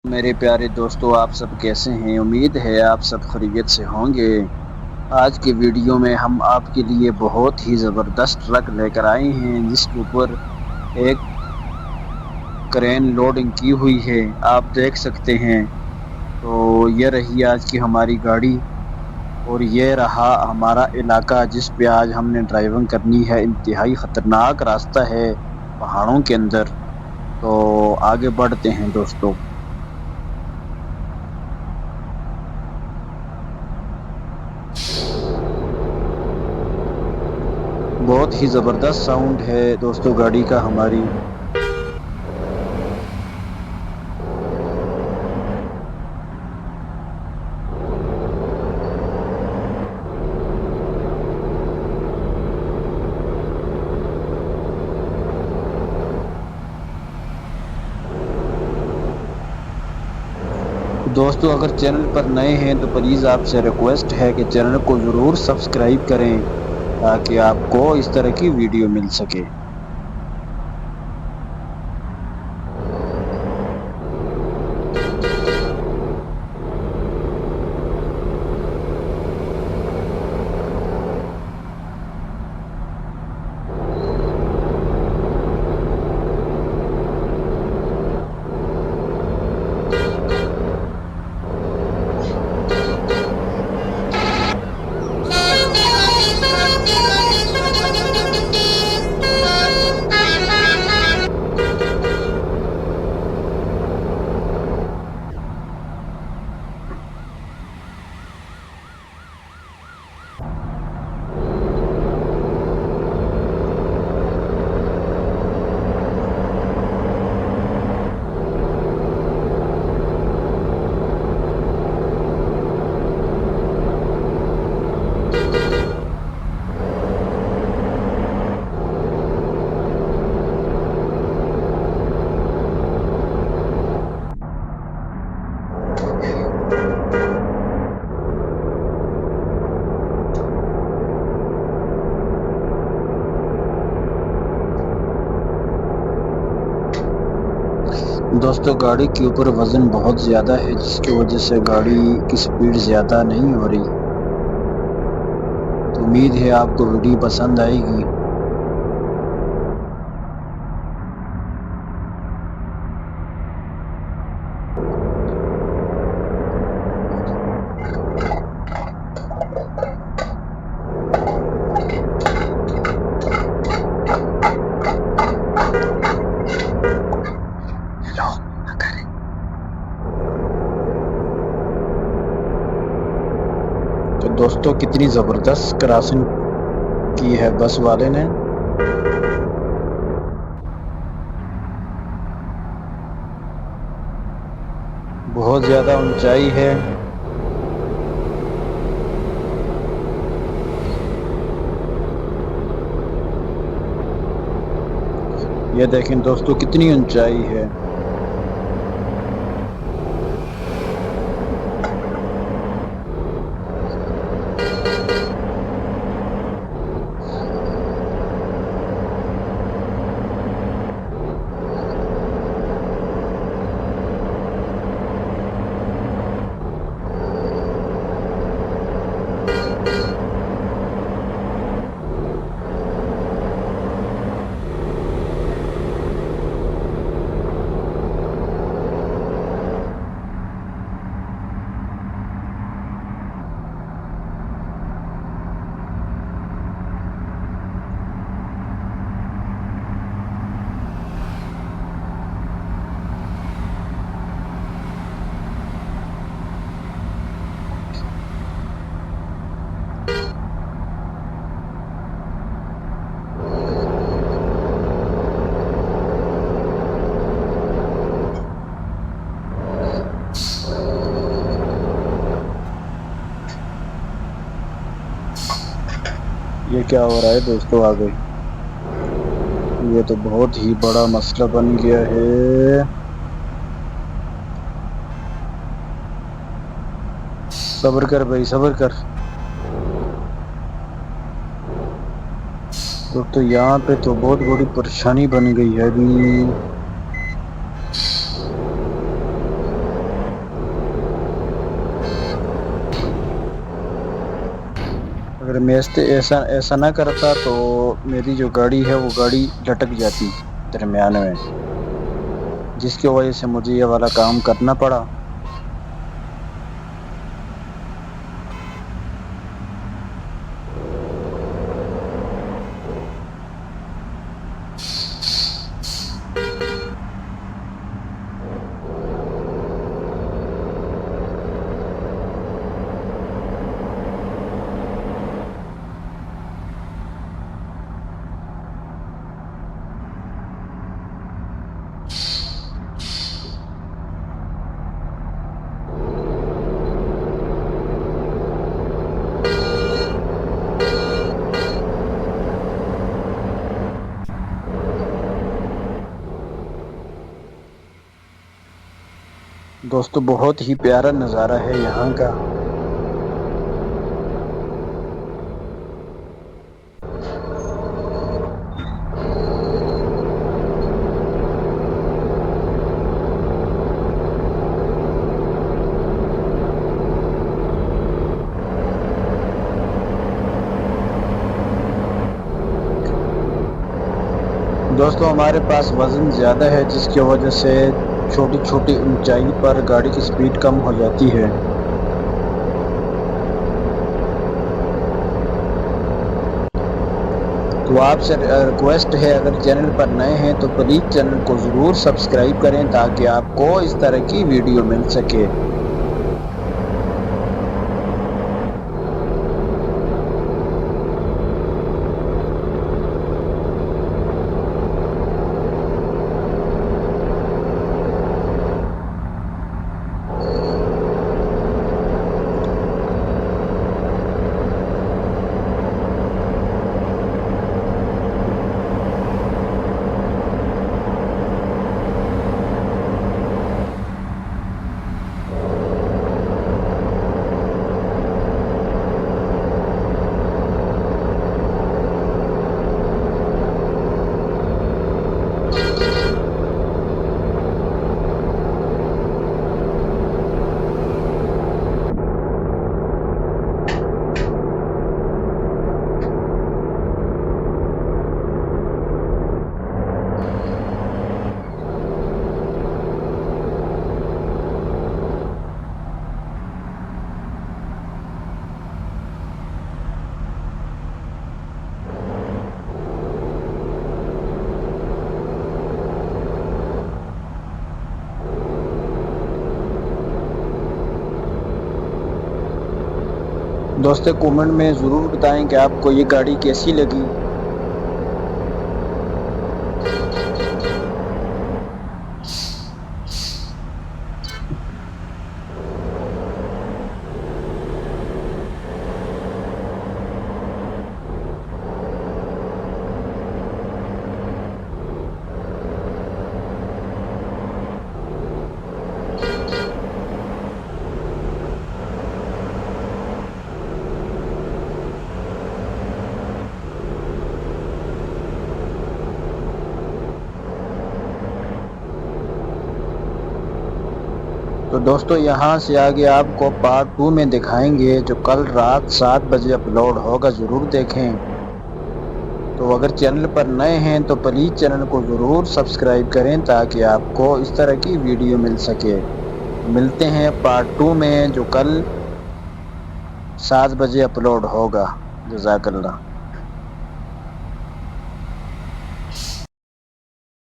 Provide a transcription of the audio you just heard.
मेरे प्यारे दोस्तों, आप सब कैसे हैं? उम्मीद है आप सब खैरियत से होंगे। आज की वीडियो में हम आपके लिए बहुत ही ज़बरदस्त ट्रक लेकर आए हैं जिसके ऊपर एक क्रेन लोडिंग की हुई है, आप देख सकते हैं। तो ये रही आज की हमारी गाड़ी और ये रहा हमारा इलाका जिस पे आज हमने ड्राइविंग करनी है। इंतहाई ख़तरनाक रास्ता है पहाड़ों के अंदर। तो आगे बढ़ते हैं दोस्तों। बहुत ही ज़बरदस्त साउंड है दोस्तों गाड़ी का हमारी। दोस्तों अगर चैनल पर नए हैं तो प्लीज़ आपसे रिक्वेस्ट है कि चैनल को ज़रूर सब्सक्राइब करें ताकि आपको इस तरह की वीडियो मिल सके। दोस्तों गाड़ी के ऊपर वज़न बहुत ज़्यादा है जिसकी वजह से गाड़ी की स्पीड ज़्यादा नहीं हो रही। तो उम्मीद है आपको वीडियो पसंद आएगी। तो दोस्तों कितनी ज़बरदस्त क्रॉसिंग की है बस वाले ने। बहुत ज़्यादा ऊंचाई है। ये देखें दोस्तों कितनी ऊंचाई है। ये क्या हो रहा है दोस्तों आगे? ये तो बहुत ही बड़ा मसला बन गया है। सब्र कर भाई, सब्र कर। दोस्तों यहाँ पे तो बहुत बड़ी परेशानी बन गई है अभी। अगर मैं ऐसा ऐसा ना करता तो मेरी जो गाड़ी है वो गाड़ी लटक जाती दरमियान में, जिसकी वजह से मुझे ये वाला काम करना पड़ा। दोस्तों बहुत ही प्यारा नज़ारा है यहाँ का। दोस्तों हमारे पास वज़न ज़्यादा है, जिसकी वजह से छोटी छोटी ऊंचाई पर गाड़ी की स्पीड कम हो जाती है। तो आपसे रिक्वेस्ट है, अगर चैनल पर नए हैं तो प्लीज़ चैनल को ज़रूर सब्सक्राइब करें ताकि आपको इस तरह की वीडियो मिल सके। दोस्तों कमेंट में ज़रूर बताएं कि आपको ये गाड़ी कैसी लगी। तो दोस्तों यहाँ से आगे आपको पार्ट 2 में दिखाएंगे, जो कल रात 7 बजे अपलोड होगा, ज़रूर देखें। तो अगर चैनल पर नए हैं तो प्लीज़ चैनल को ज़रूर सब्सक्राइब करें ताकि आपको इस तरह की वीडियो मिल सके। मिलते हैं पार्ट 2 में, जो कल 7 बजे अपलोड होगा। जज़ाकल्लाह।